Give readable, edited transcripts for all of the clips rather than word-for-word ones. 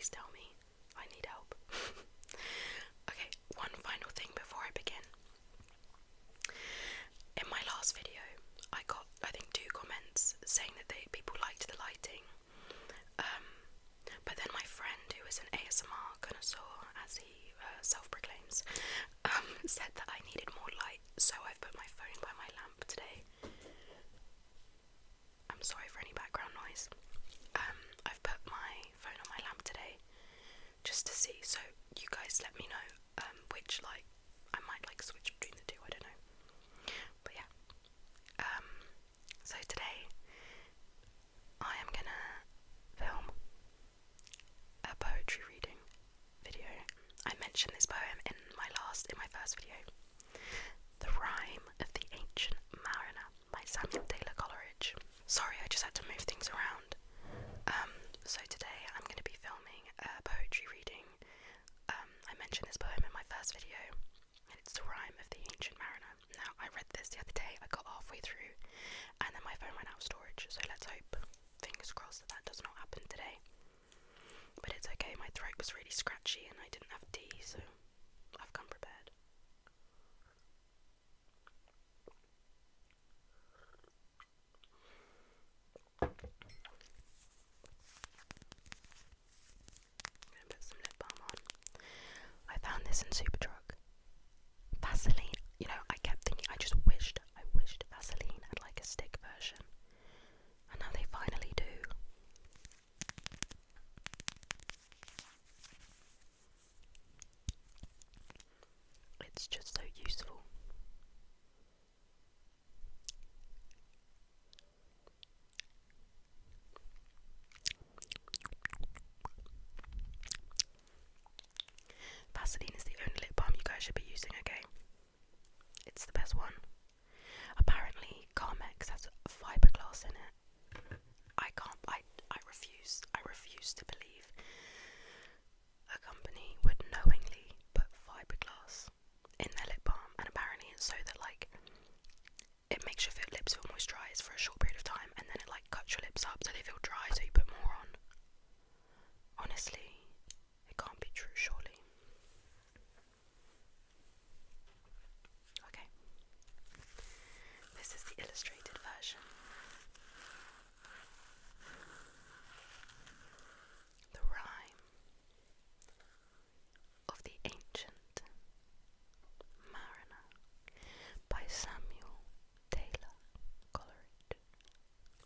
please tell me. I need help. Okay, one final thing before I begin. In my last video, I got, I think, 2 comments saying that people liked the lighting. But then my friend, who is an ASMR connoisseur, as he self-proclaims, said that I needed more light, so I've put my phone by my lamp today. I'm sorry for any background noise. I've put my phone on my lamp today just to see, so you guys let me know which light. I might switch between the 2, I don't know. But yeah. So today I am gonna film a poetry reading video. I mentioned this poem in my first video. The Rime of the Ancient Mariner by Samuel Taylor Coleridge. Sorry, I just had to move things around. So today I'm going to be filming a poetry reading. I mentioned this poem in my first video, and it's The Rime of the Ancient Mariner. Now, I read this the other day, I got halfway through, and then my phone went out of storage, so let's hope, fingers crossed, that does not happen today. But it's okay, my throat was really scratchy and I didn't have tea, so I've come prepared. I'm gonna put some lip balm on. I found this in Superdrug. Vaseline, I kept thinking, I wished Vaseline had a stick version. And now they finally do. It's just so useful. Vaseline is the only lip balm you guys should be using, okay? It's the best one. Apparently, Carmex has fiberglass in it. I refuse to believe a company would knowingly put fiberglass in their lip balm, and apparently it's so that it makes your lips feel moisturised for a short period of time, and then it cuts your lips up so they feel dry, so you put more on. Honestly, it can't be true, surely. Okay. This is the illustrated version. The Rime of the Ancient Mariner by Samuel Taylor Coleridge.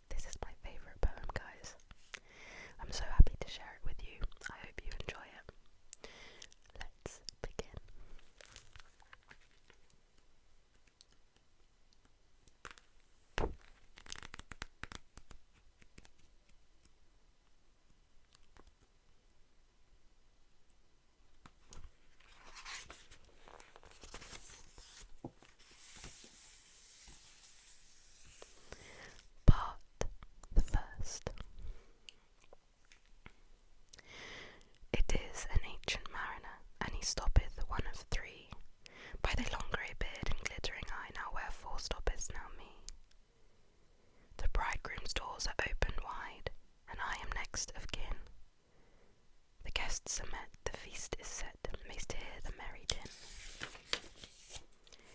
This is my favourite poem, guys. I'm so happy to share it with you. I hope you enjoy it. Let's begin. Part the first. It is an ancient mariner, and he stoppeth one of 3. By the long grey beard and glittering eye, now wherefore stoppest now me? The bridegroom's doors are opened wide, and I am next of kin. The guests are met, the feast is set, mayst hear the merry din.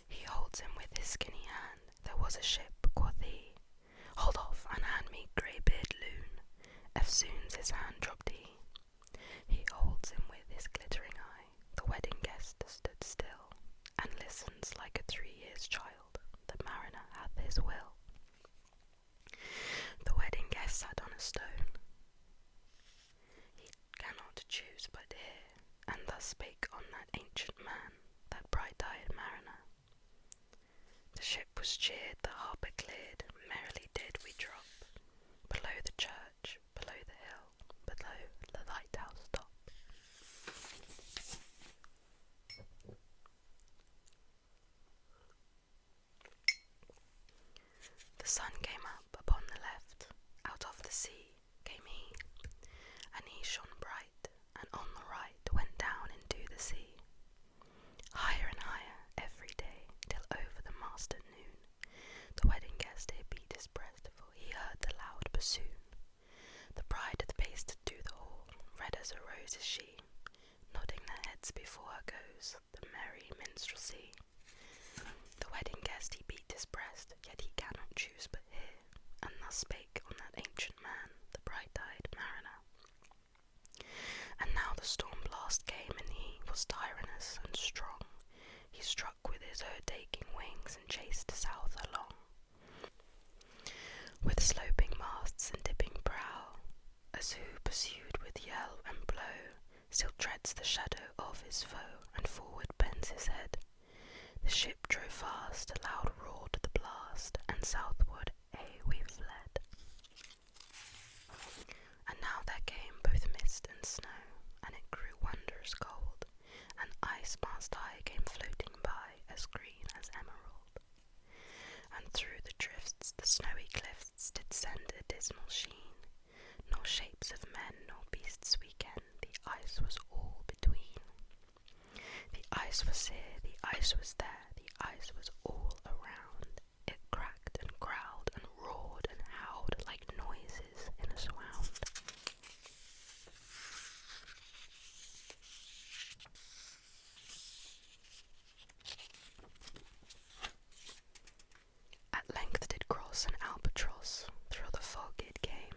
He holds him with his skinny hand, there was a ship, quoth he. Hold off, and hand me grey-beard loon. Eftsoons his hand dropped he. He holds him with his glittering eye. The wedding guest stood still, and listens like a 3 years child. The mariner hath his will. The wedding guest sat on a stone. He cannot choose but hear, and thus spake on that ancient man, that bright-eyed mariner. The ship was cheered, the harbour cleared, merrily did we drop, below the church, below the hill, below the lighthouse top. The sun came up upon the left, out of the sea came he, and he shone bright, and on the right went down into the sea. Higher and higher every day, till over the mast at noon, the wedding guest he sea. The wedding guest he beat his breast, yet he cannot choose but hear, and thus spake on that ancient man, the bright-eyed mariner. And now the storm blast came, and he was tyrannous and strong. He struck with his o'ertaking wings and chased south along, with sloping masts and dipping prow, as who pursued with yell and blow, still treads the shadow of his foe, and forward bends his head. The ship drove fast, loud roared the blast, and southward we fled. And now there came both mist and snow, and it grew wondrous cold, and ice mast high came floating by, as green as emerald. And through the drifts the snowy cliffs did send a dismal sheen, nor shapes of men nor beasts we ken, the ice was all between. The ice was here, the ice was there, the ice was all around. It cracked and growled and roared and howled like noises in a swound. At length did cross an albatross, through the fog it came,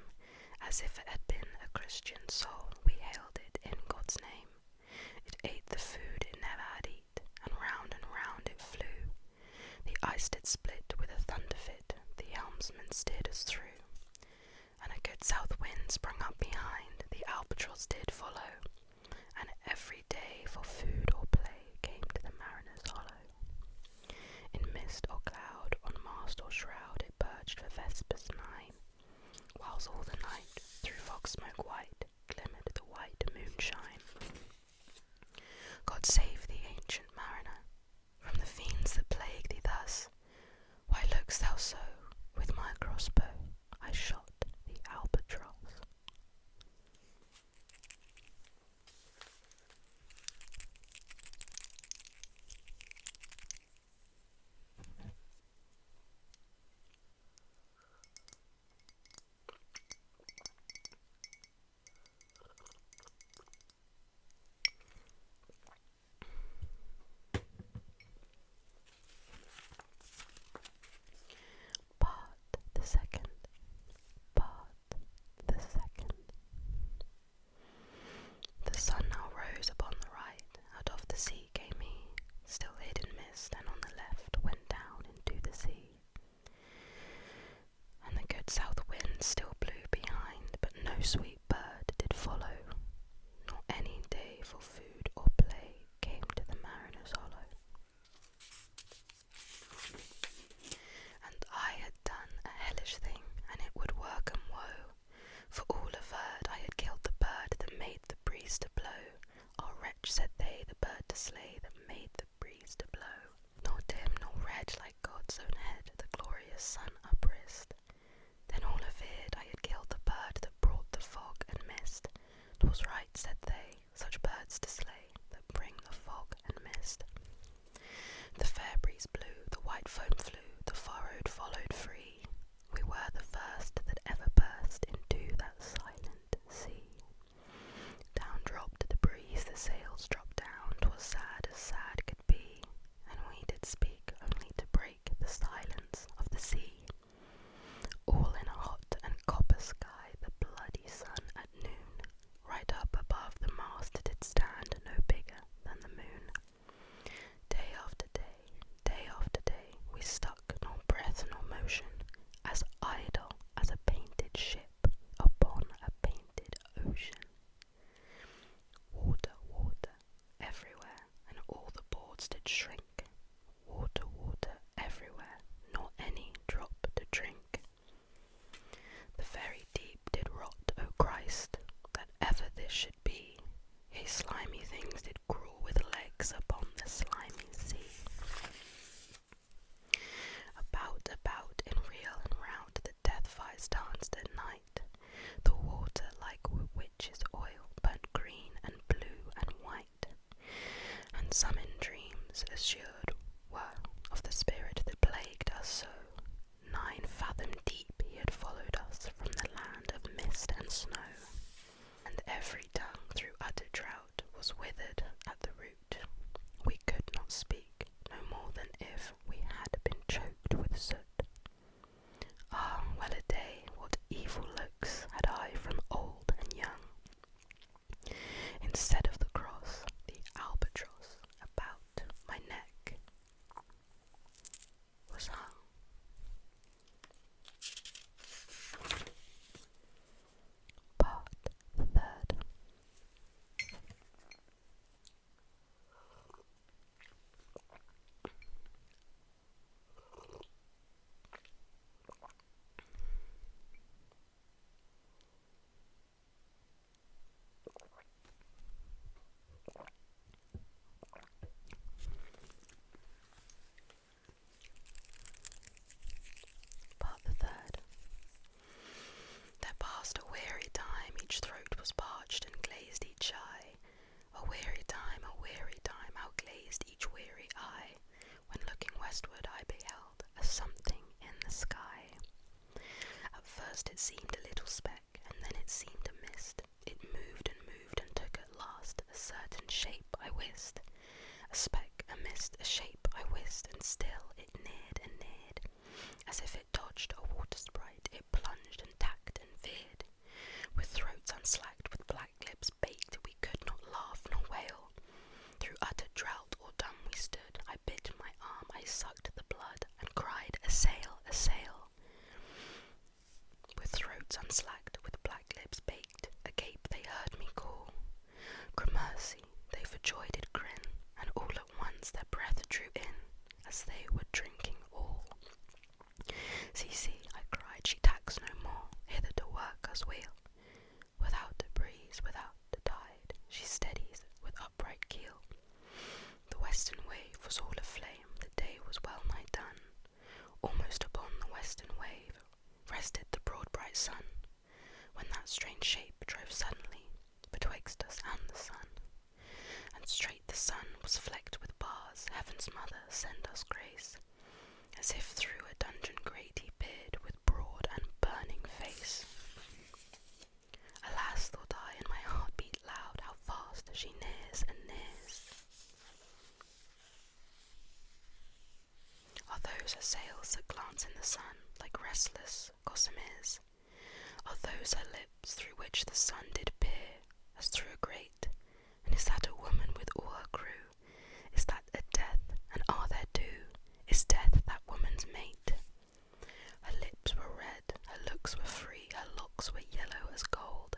as if it had been a Christian soul, we hailed it in God's name. It ate the food it never had eat, and round it flew. The ice did split with a thunder fit, the helmsman steered us through. And a good south wind sprung up behind, the albatross did follow, and every day for food or play came to the mariner's hollow. In mist or cloud, on mast or shroud, it perched for vespers 9, whiles all the night, through fog smoke white, glimmered the white moonshine. God save thee, ancient mariner, from the fiends that plague thee thus. Why look'st thou so? With my crossbow I shot the albatross. Part the second. Part the second. The sun now rose upon the right, out of the sea came he, still hid in mist, and on the left went down into the sea. And the good south wind still blew behind, but no sweet bird did follow, nor any day for food or play came to the mariner's hollow. And I had done a hellish thing, and it would work 'em woe, for all averred I had killed the bird that made the breeze to blow. Our wretch, said they, the bird to slay that made the breeze to blow. Nor dim nor red like God's own head the glorious sun uprist. Then all averred I had killed the bird that brought the fog and mist. 'Twas right, said they, such birds to slay that bring the fog and mist. The fair breeze blew, the white foam flew, the furrowed followed free. We were the first that ever burst into that silent sea. Down dropped the breeze, the sails dropped down, 'twas sad as sad could be, and we did speak only to break the silence of the sea. All in a hot and copper sky, the bloody sun at noon, right up above the mast did stand, no bigger than the moon. Day after day, we stuck nor breath nor motion, as idle as a painted ship upon a painted ocean. Water, water, everywhere, and all the boards did shrink. Water, water, everywhere, nor any drop to drink. The very deep did rot, O Christ, that ever this should be. Yea, slimy things did crawl with legs upon the slimy sea. About, in reel and round, the death fires danced at night. The water, like witch's oil, burnt green and blue and white. And some in dreams, as sails that glance in the sun like restless gossameres, are those her lips through which the sun did peer, as through a grate? And is that a woman with all her crew? Is that a death, and are there two? Is death that woman's mate? Her lips were red, her looks were free, her locks were yellow as gold,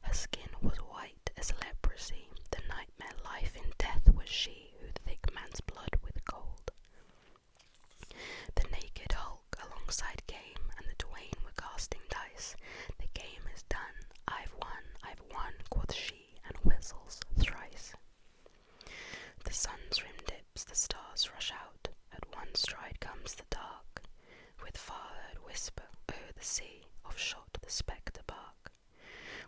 her skin was white as leprosy, the nightmare life in death was she, who thick man's blood with cold. The naked hulk alongside came, and the twain were casting dice. The game is done, I've won, quoth she, and whistles thrice. The sun's rim dips, the stars rush out, at one stride comes the dark, with far-heard whisper o'er the sea, off shot the spectre bark.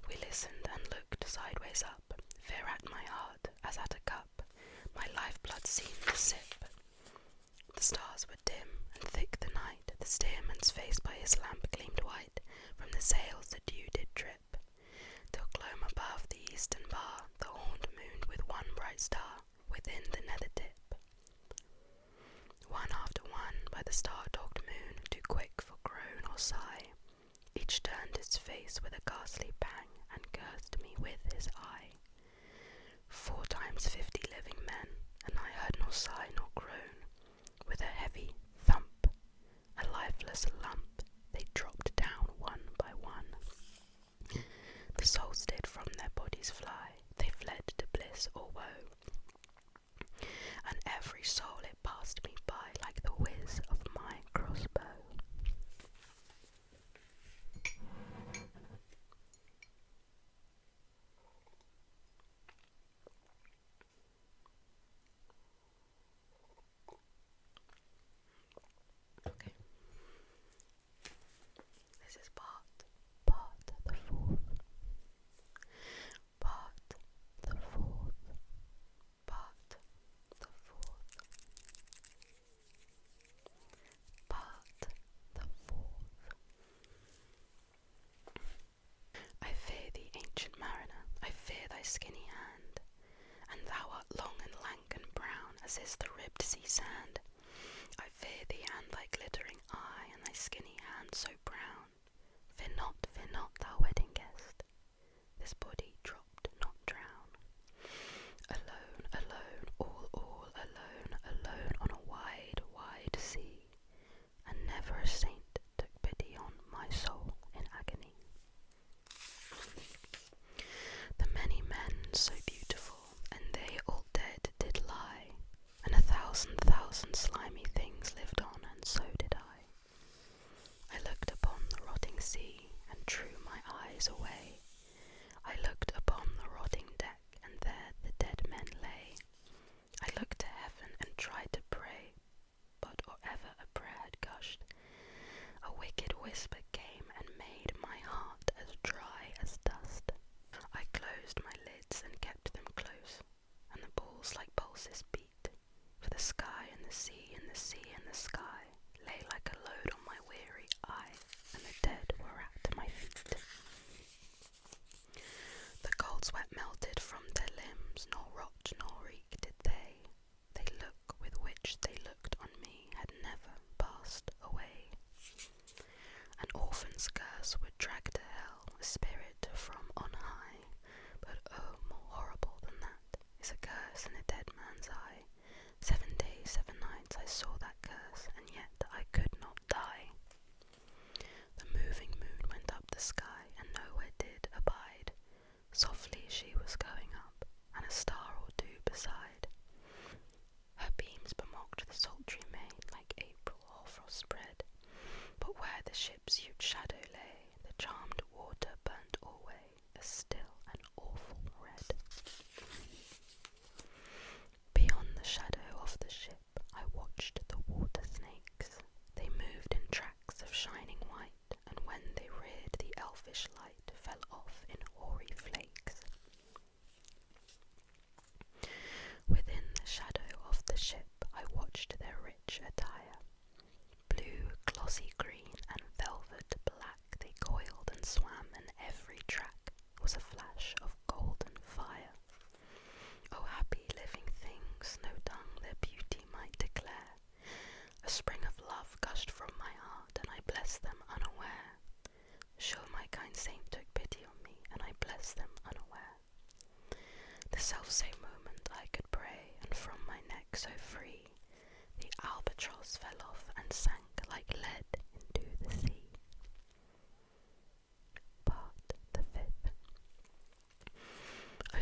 We listened and looked sideways up, fair at my heart as at a cup, my lifeblood seemed to sip. The stars were dim and thick the night, the steersman's face by his lamp gleamed white, from the sails the dew did drip, till gloam above the eastern bar, the horned moon with one bright star, within the nether dip. One after one, by the star-dogged moon, too quick for groan or sigh, each turned its face with a ghastly pang, and cursed me with his eye. 4 times 50 living men, and I heard nor sigh nor groan. With a heavy thump, a lifeless lump, they dropped down one by one. The souls did from their bodies fly, they fled to bliss or woe, and every soul it passed me by like the whiz of my crossbow. Okay. This is part the fourth. Part the fourth. Part the fourth. Part the fourth. I fear thee, ancient mariner, I fear thy skinny hand, and thou art long and lank and brown, as is the ribbed sea sand. I fear thee and thy glittering eye, and thy skinny hand so brown. Fear not, thou wedding guest, this body dropped not drown. Alone, alone, all alone, alone on a wide, wide sea, and never a saint took pity on my soul in agony. The many men so beautiful, and they all dead did lie, and 1,000,000 slimy things lived on, and so did I. I looked upon the rotting sea, and drew my eyes away. I looked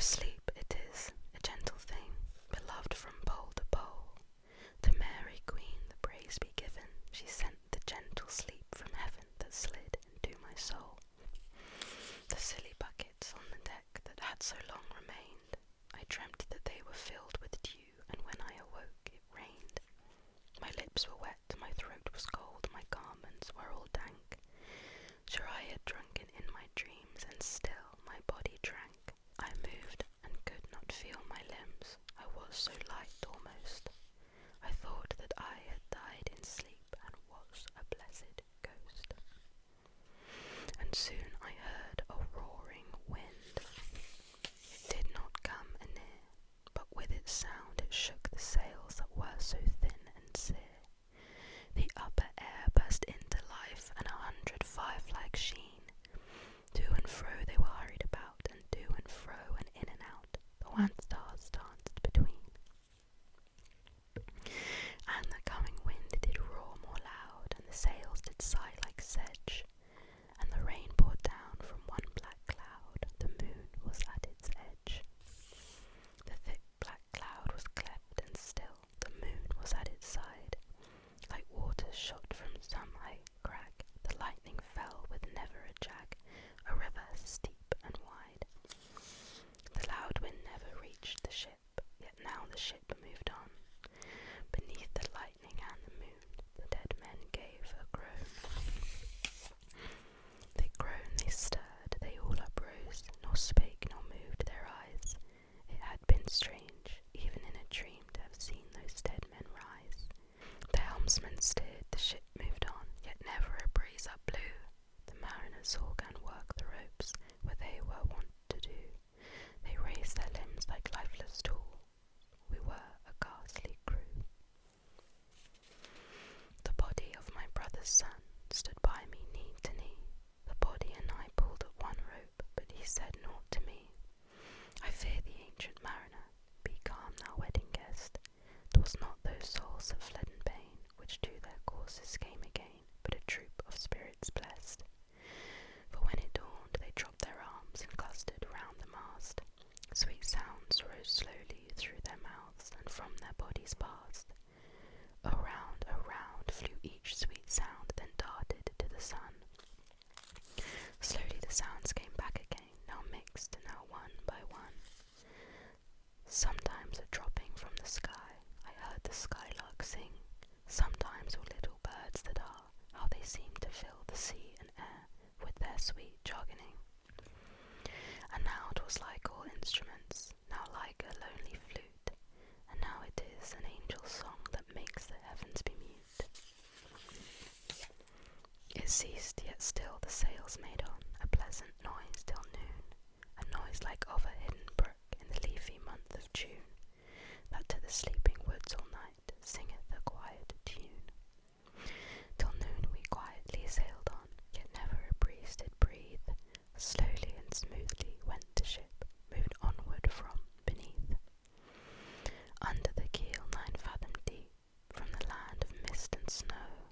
sleep it is, a gentle thing, beloved from pole to pole. To Mary Queen the praise be given, she sent the gentle sleep from heaven that slid into my soul. The silly buckets on the deck that had so long remained, I dreamt that they were filled with dew, and when I awoke it rained. My lips were wet, my throat was cold, my garments were all dank. Sure I had drunken in my dreams, and still my body drank. I moved and could not feel my limbs, I was so light almost. I thought that I had died in sleep and was a blessed ghost. And soon I heard a roaring wind. It did not come anear, but with its sound it shook the sails that were so thin and sere. The upper air burst into life, and 100 fireflies sheen. To and fro they were hurried about, and to and fro and in and out, the wan stars danced between. And the coming wind did roar more loud, and the sails did sigh like sedge, and the rain poured down from one black cloud, the moon was at its edge. The thick black cloud was cleft and still, the moon was at its side. Like waters shot from some high crag, the lightning fell with never a jag, a river steep and wide. The loud wind never reached the ship, yet now the ship moved on. Beneath the lightning and the moon, the dead men gave a groan. They groaned, they stirred, they all uprose, nor spake nor moved their eyes. It had been strange, even in a dream, to have seen those dead men rise. The helmsman steered, the ship moved on, yet never a breeze up blew. The mariners all gan work the ropes, where they were wont to do. They raised their limbs like lifeless tools. We were a ghastly crew. The body of my brother's son stood by me knee to knee. The body and I pulled at one rope, but he said naught to me. I fear the ancient mariner, be calm thou wedding guest. 'Twas not those souls that fled in pain, which to their courses came again, but a troop of spirits blessed. For when it dawned, they dropped their arms and clustered round the mast. Sweet sounds rose slowly through their mouths, and from their bodies passed. Around flew each sweet sound, then darted to the sun. Slowly the sounds came back again, now mixed, now one by one. Sometimes a dropping from the sky, I heard the skylark sing. Sometimes all little birds that are, how they seem to fill the sea and air with their sweet jargoning. And now 'twas like all instruments, now like a lonely flute, and now it is an angel's song that makes the heavens be mute. It ceased, yet still the sails made on, a pleasant noise till noon, a noise like of a hidden brook in the leafy month of June, that to the sleeping woods all night singeth a quiet tune. Till noon we quietly sailed on, yet never a breeze did breathe. Slowly and smoothly went the ship, moved onward from beneath. Under the keel 9 fathom deep, from the land of mist and snow,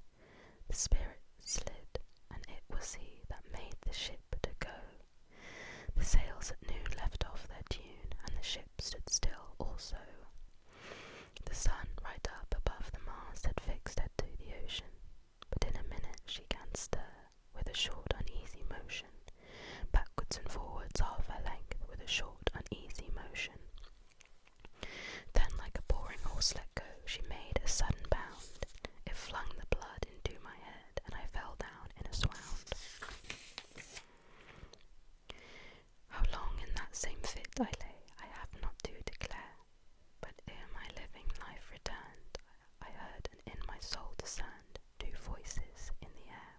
the spirit slid, and it was he that made the ship to go. The sails at noon left off their tune, and the ship stood still also. The sun right up above the mast had fixed her to the ocean, but in a minute she gan stir, with a short uneasy motion, backwards and forwards half her length, with a short uneasy motion. Then like a boring horse let go, she made a sudden bound. It flung the blood into my head, and I fell down in a swound. How long in that same fit I lay, I have not to declare, but ere my living life returned, I heard and in my soul discerned 2 voices in the air.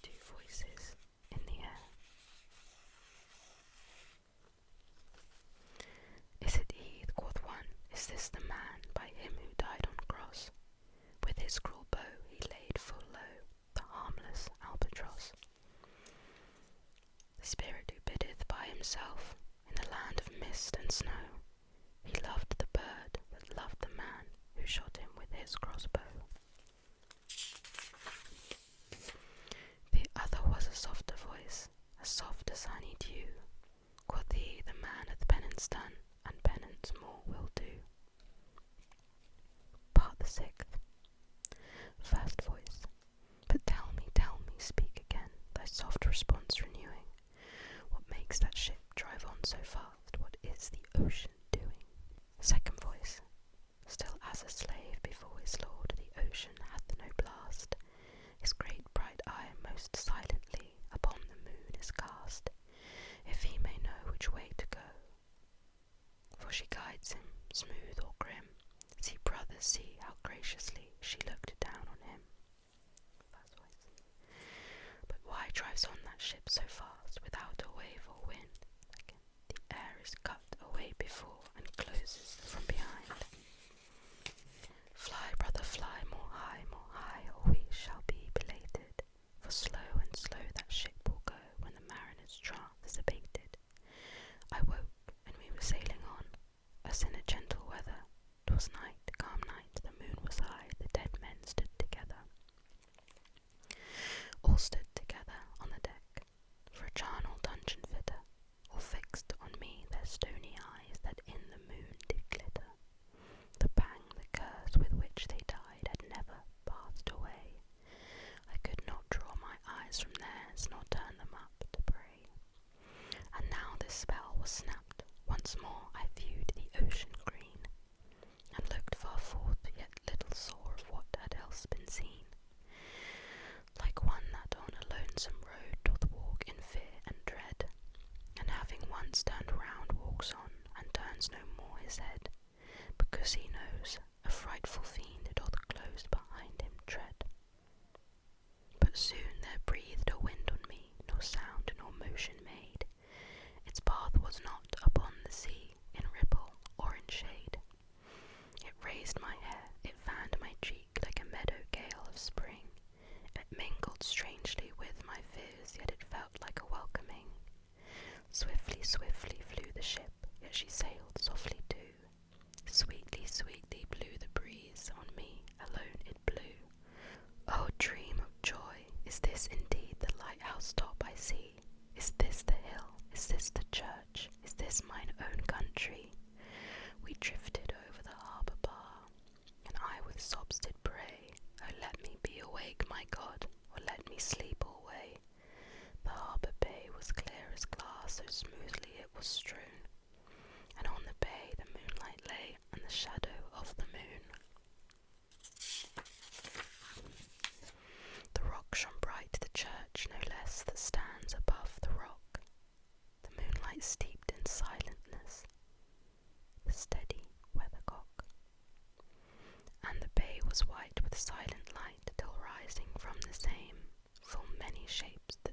2 voices in the air. Is it he, quoth one, is this the man by him who died on cross? With his cruel bow he laid full low the harmless albatross. The spirit who biddeth by himself in the land of mist and snow, he loved the bird that loved the man who shot him with his crossbow.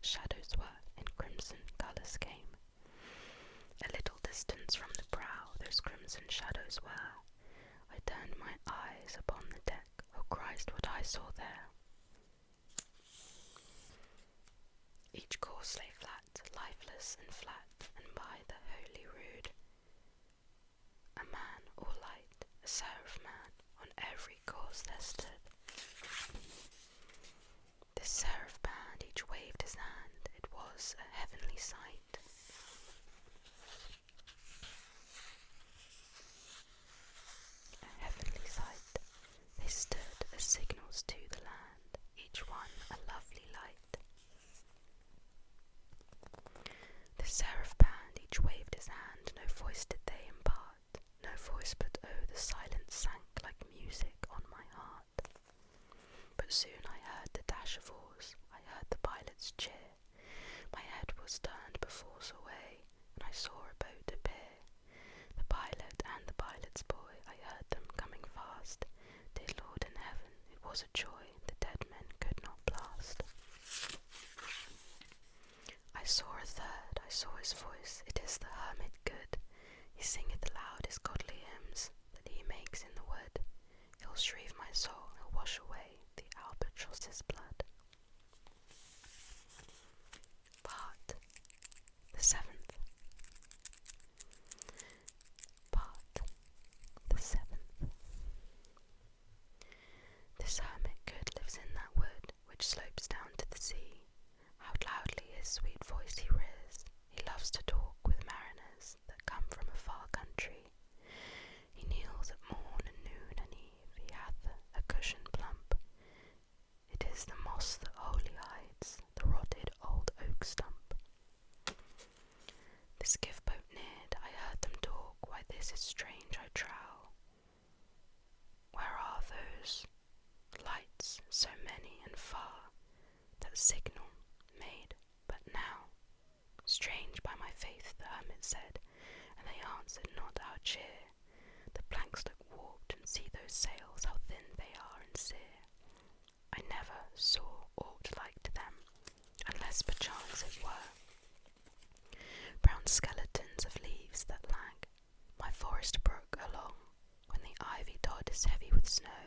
that shadows were, in crimson colours came. A little distance from the prow those crimson shadows were. I turned my eyes upon the deck, oh Christ, what I saw there! Each course lay flat, lifeless and flat, and by the holy rood, a man all light, a seraph man, on every course there stood. This seraph band each waved his hand, it was a heavenly sight. A heavenly sight, they stood as signals to the land, each one a lovely light. The seraph band each waved his hand, no voice did they impart, no voice but oh the silence sank like music on my heart. But soon I heard the dash of oars, I heard the pilot's cheer, my head was turned perforce away, and I saw a boat appear. The pilot and the pilot's boy, I heard them coming fast, dear Lord in heaven, it was a joy the dead men could not blast. I saw a third, I saw his voice, it is the hermit good. He singeth aloud his godly hymns that he makes in the wood. He'll shrieve my soul, he'll wash away the albatross's blood. Part the seventh. Part the seventh. This hermit good lives in that wood which slopes down to the sea. How loudly his sweet voice he rears, he loves to talk with mariners that come from a far country. He kneels at morn and noon and eve, he hath a cushion plump. It is the moss that wholly hides the rotted old oak stump. The skiff boat neared, I heard them talk, why this is strange I trow. Where are those lights so many and far, that signal made but now? Strange by my faith, the hermit said, and they answered not our cheer. The planks look warped, and see those sails, how thin they are and sere. I never saw aught like to them, unless perchance it were brown skeletons of leaves that lag my forest brook along, when the ivy dod is heavy with snow,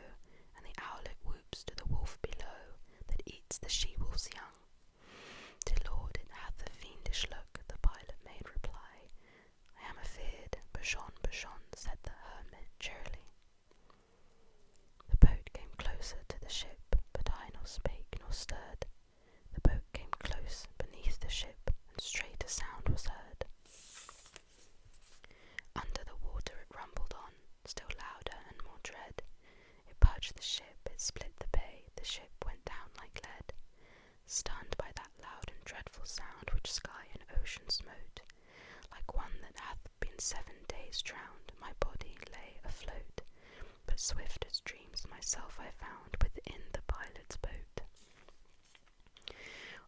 and the owlet whoops to the wolf below that eats the she-wolf's young. Dear Lord, it hath a fiendish look, the pilot made reply. I am afeard, Bashon, said the hermit cheerily. The boat came closer to the ship, but I nor spake nor stirred. The boat came close beneath the ship, and straight a sound was heard. Under the water it rumbled on, still louder and more dread. It purged the ship, it split the bay, the ship went down like lead. Stunned by that loud and dreadful sound which sky and ocean smote, like one that hath been 7 days drowned, my body lay afloat. But swift as dreams myself I found within the pilot's boat.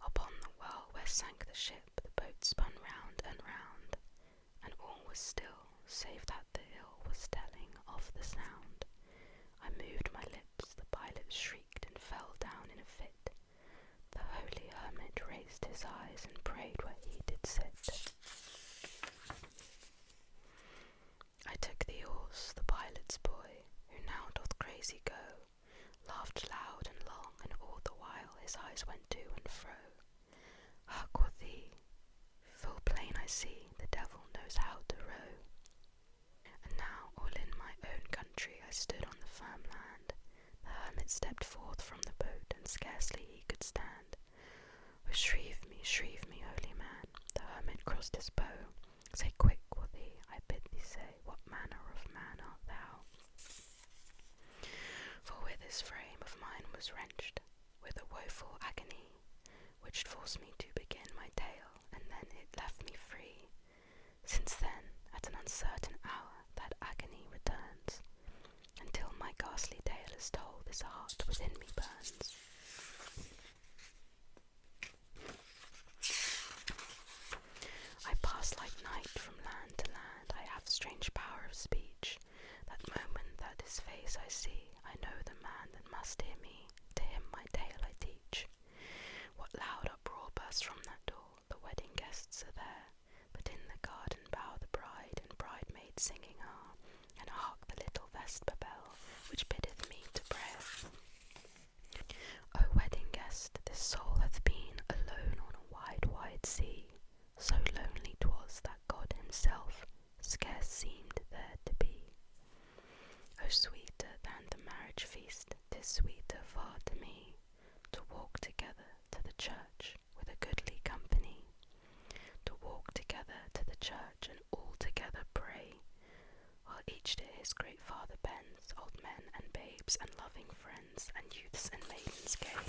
Upon the whirl where sank the ship, the boat spun round and round, and all was still, save that the hill was telling of the sound. I moved my lips, the pilot shrieked and fell down in a fit. The holy hermit raised his eyes and prayed where he did sit. I took the oars, the pilot's boy, who now doth crazy go, laughed loud and long, and all the while his eyes went to and fro. Ah, quoth he, full plain I see, the devil knows how to row. And now all in my own country I stood on the firm land. The hermit stepped forth from the boat, and scarcely he could stand. Oh, shrieve me, holy man, the hermit crossed his bow. Say quick, quoth he, I bid thee say, what manner of man art thou? For with this frame of mine was wrenched, with a woeful agony, which forced me to begin my tale, and then it left me free. Since then, at an uncertain hour, that agony returns, until my ghastly tale is told, this heart within me burns. I pass like night from land to land, I have strange power of speech. That moment that his face I see, I know the man that must hear me, to him my tale I teach. What loud uproar bursts from is sweeter far to me to walk together to the church with a goodly company, to walk together to the church and all together pray, while each to his great Father bends, old men and babes and loving friends and youths and maidens gay.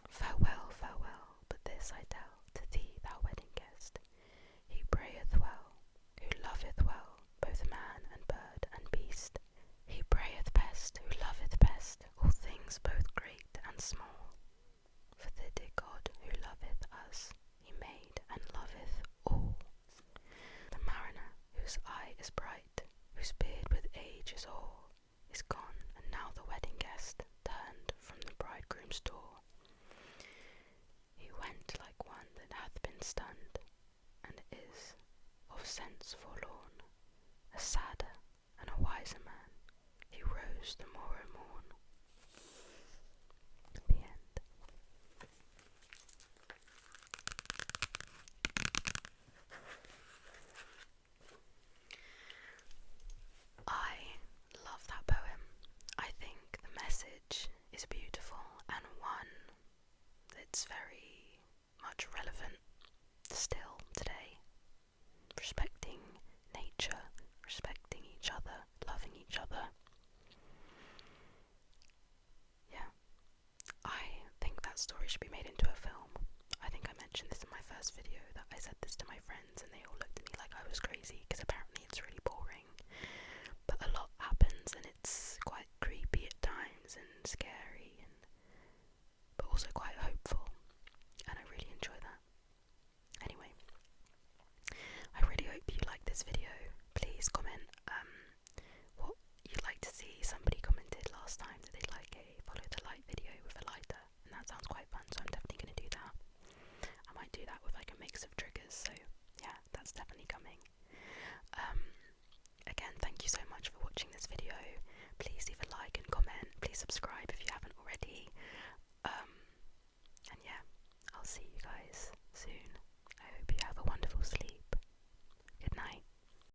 Farewell, farewell, but this I tell to thee, thou wedding guest, he prayeth well, who loveth well both man and bird and beast. He prayeth best, who loveth best all things both great and small. For the dear God who loveth us, he made and loveth all. The mariner whose eye is bright, whose beard with age is hoar, is gone, and now the wedding guest turned from the bridegroom's door. He went like one that hath been stunned, and is of sense forlorn, a sadder and a wiser man. He rose the morrow morn. The end. I love that poem. I think the message is beautiful and one that's very much relevant still today. Respecting nature, respecting each other, loving each other. Yeah, I think that story should be made into a film. I think I mentioned this in my first video, that I said this to my friends and they all looked at me like I was crazy, because apparently it's really boring. But a lot happens and it's quite creepy at times and scary, but also quite